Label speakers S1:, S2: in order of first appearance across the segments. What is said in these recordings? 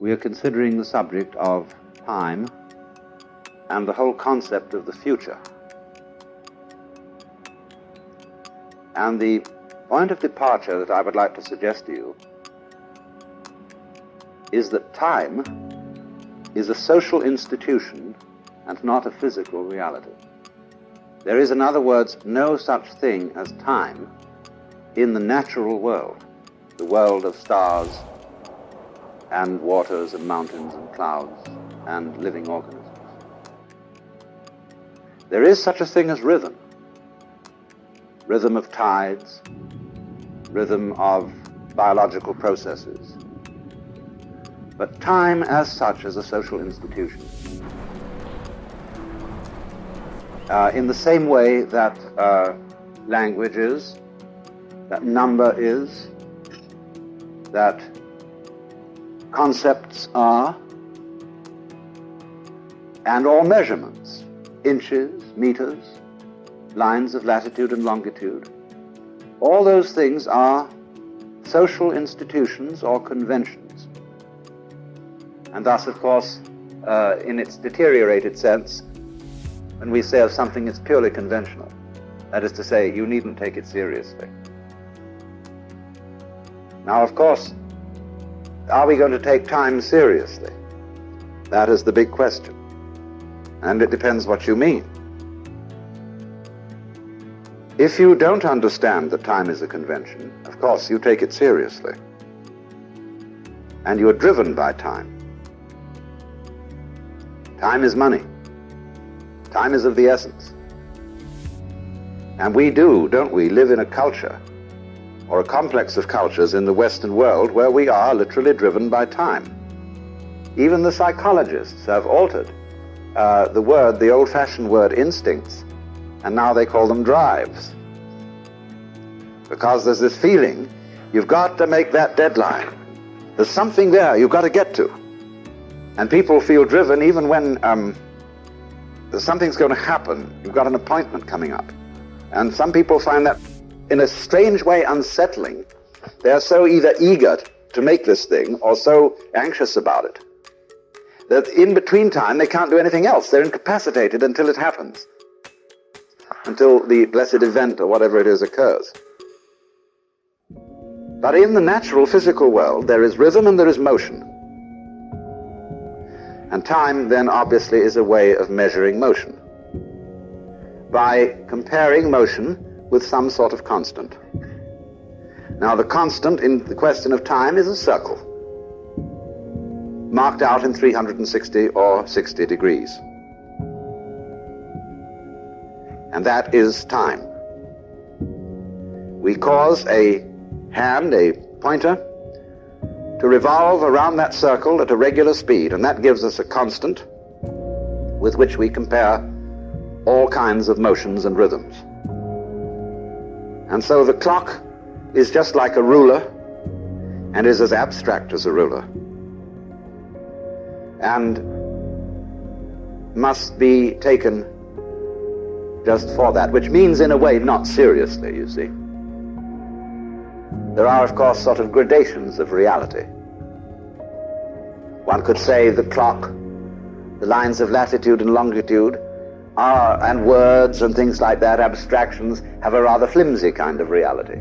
S1: we are considering the subject of time and the whole concept of the future. And the point of departure that I would like to suggest to you is that time is a social institution and not a physical reality. There is, in other words, no such thing as time in the natural world, the world of stars and waters and mountains and clouds and living organisms. There is such a thing as rhythm. Rhythm of tides, rhythm of biological processes. But time as such is a social institution. In the same way that language is, that number is, that concepts are, and all measurements, inches, meters, lines of latitude and longitude, all those things are social institutions or conventions. And thus, of course, in its deteriorated sense, when we say of something it's purely conventional, that is to say, you needn't take it seriously. Now, of course, are we going to take time seriously? That is the big question. And it depends what you mean. If you don't understand that time is a convention, of course you take it seriously. And you are driven by time. Time is money. Time is of the essence. And we do, don't we, live in a culture, or a complex of cultures in the Western world where we are literally driven by time. Even the psychologists have altered the old-fashioned word instincts, and now they call them drives. Because there's this feeling, you've got to make that deadline. There's something there you've got to get to. And people feel driven even when something's going to happen. You've got an appointment coming up. And some people find that in a strange way unsettling. They're so either eager to make this thing or so anxious about it that in between time they can't do anything else. They're incapacitated until it happens, until the blessed event or whatever it is occurs. But in the natural physical world there is rhythm and there is motion. And time then obviously is a way of measuring motion by comparing motion with some sort of constant. Now the constant in the question of time is a circle, marked out in 360 or 60 degrees. And that is time. We cause a hand, a pointer, to revolve around that circle at a regular speed, and that gives us a constant with which we compare all kinds of motions and rhythms. And so the clock is just like a ruler and is as abstract as a ruler and must be taken just for that, which means in a way not seriously, you see. There are, of course, sort of gradations of reality. One could say the clock, the lines of latitude and longitude are, and words and things like that, abstractions, have a rather flimsy kind of reality.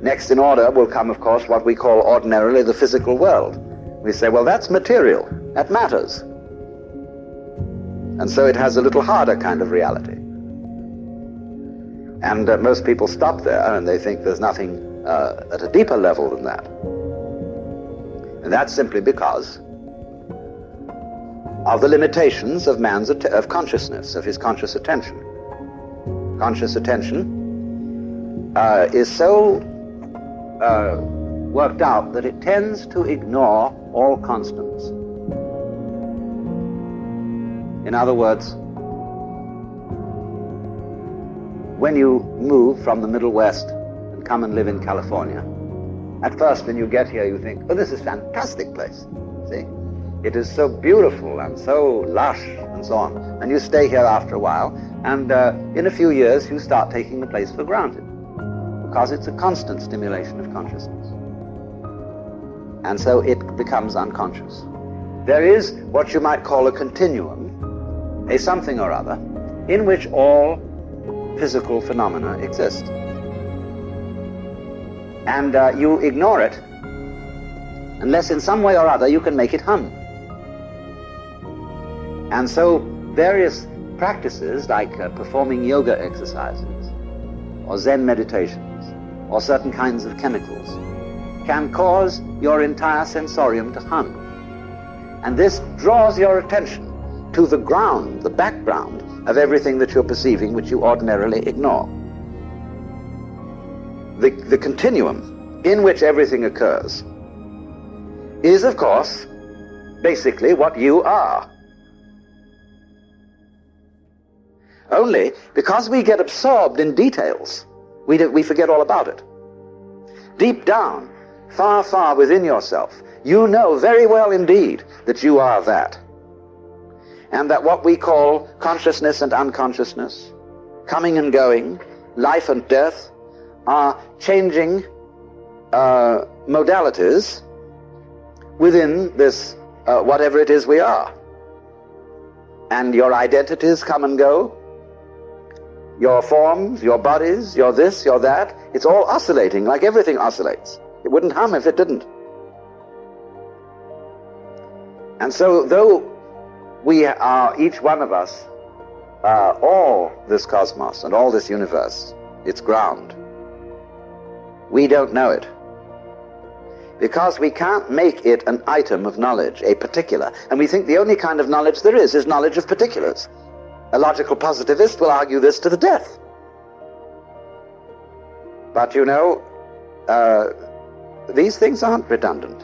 S1: Next in order will come, of course, what we call ordinarily the physical world. We say, well, that's material, that matters. And so it has a little harder kind of reality. And most people stop there and they think there's nothing at a deeper level than that. And that's simply because of the limitations of man's of consciousness, of his conscious attention. Conscious attention is so worked out that it tends to ignore all constants. In other words, when you move from the Middle West and come and live in California, at first when you get here you think, oh, this is a fantastic place, see? It is so beautiful and so lush and so on. And you stay here after a while, and in a few years you start taking the place for granted, because it's a constant stimulation of consciousness. and so it becomes unconscious. There is what you might call a continuum, a something or other, in which all physical phenomena exist. And you ignore it unless in some way or other you can make it hum. And so various practices like performing yoga exercises or Zen meditations or certain kinds of chemicals can cause your entire sensorium to hum. And this draws your attention to the ground, the background of everything that you're perceiving, which you ordinarily ignore. The continuum in which everything occurs is, of course, basically what you are. Only because we get absorbed in details, we forget all about it. Deep down, far, far within yourself, you know very well indeed that you are that. And that what we call consciousness and unconsciousness, coming and going, life and death, are changing modalities within this whatever it is we are. And your identities come and go, your forms, your bodies, your this, your that, it's all oscillating like everything oscillates. It wouldn't hum if it didn't. And so though we are, each one of us, all this cosmos and all this universe, its ground, we don't know it. Because we can't make it an item of knowledge, a particular. And we think the only kind of knowledge there is knowledge of particulars. A logical positivist will argue this to the death. But you know, these things aren't redundant.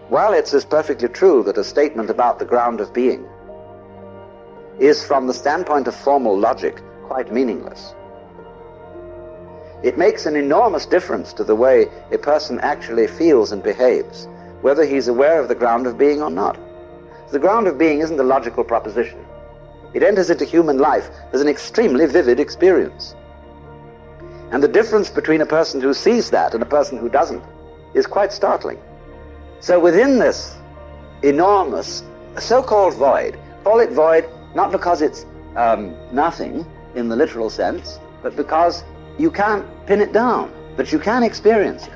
S1: While it's as perfectly true that a statement about the ground of being is, from the standpoint of formal logic, quite meaningless, it makes an enormous difference to the way a person actually feels and behaves, whether he's aware of the ground of being or not. The ground of being isn't a logical proposition. It enters into human life as an extremely vivid experience. And the difference between a person who sees that and a person who doesn't is quite startling. So within this enormous so-called void, call it void not because it's nothing in the literal sense, but because you can't pin it down, but you can experience it.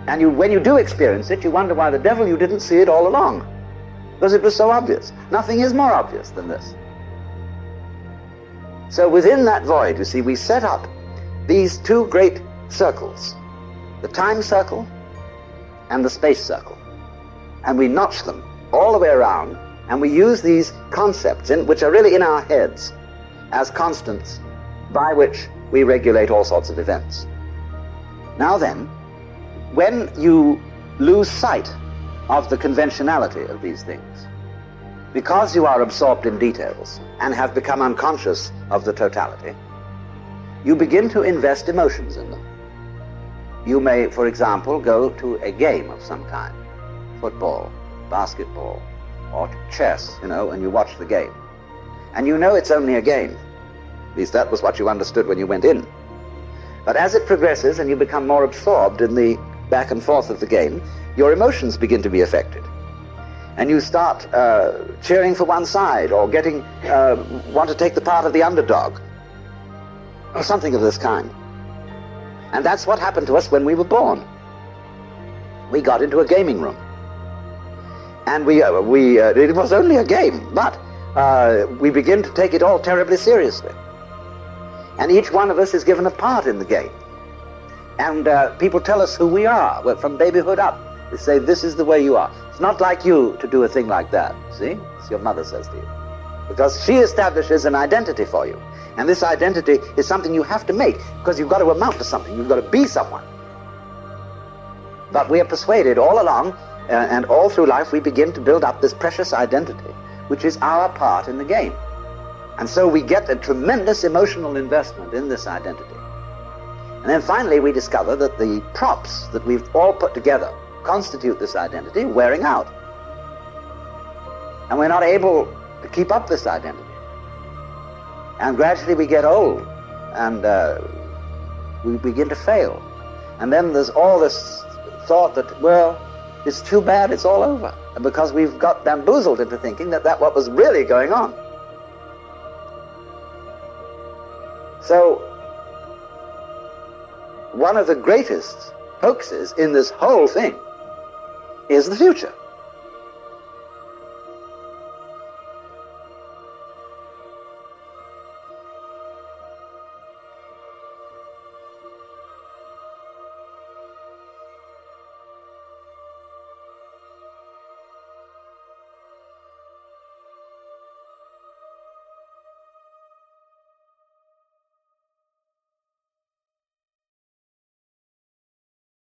S1: And when you do experience it, you wonder why the devil you didn't see it all along, because it was so obvious. Nothing is more obvious than this. So within that void, you see, we set up these two great circles, the time circle and the space circle. And we notch them all the way around, and we use these concepts, which are really in our heads, as constants by which we regulate all sorts of events. Now then, when you lose sight of the conventionality of these things, because you are absorbed in details and have become unconscious of the totality, you begin to invest emotions in them. You may, for example, go to a game of some kind, football, basketball, or chess, and you watch the game. And you know it's only a game. At least that was what you understood when you went in. But as it progresses and you become more absorbed in the back and forth of the game, your emotions begin to be affected. And you start cheering for one side, or want to take the part of the underdog, or something of this kind. And that's what happened to us when we were born. We got into a gaming room. And it was only a game, but we begin to take it all terribly seriously. And each one of us is given a part in the game. And people tell us who we are, from babyhood up. They say, this is the way you are. It's not like you to do a thing like that, see? It's your mother says to you. Because she establishes an identity for you. And this identity is something you have to make, because you've got to amount to something. You've got to be someone. But we are persuaded all along, and all through life, we begin to build up this precious identity, which is our part in the game. And so we get a tremendous emotional investment in this identity. And then finally we discover that the props that we've all put together constitute this identity wearing out. And we're not able to keep up this identity. And gradually we get old, and we begin to fail. And then there's all this thought that, well, it's too bad it's all over, because we've got bamboozled into thinking that that's what was really going on. So, one of the greatest hoaxes in this whole thing is the future.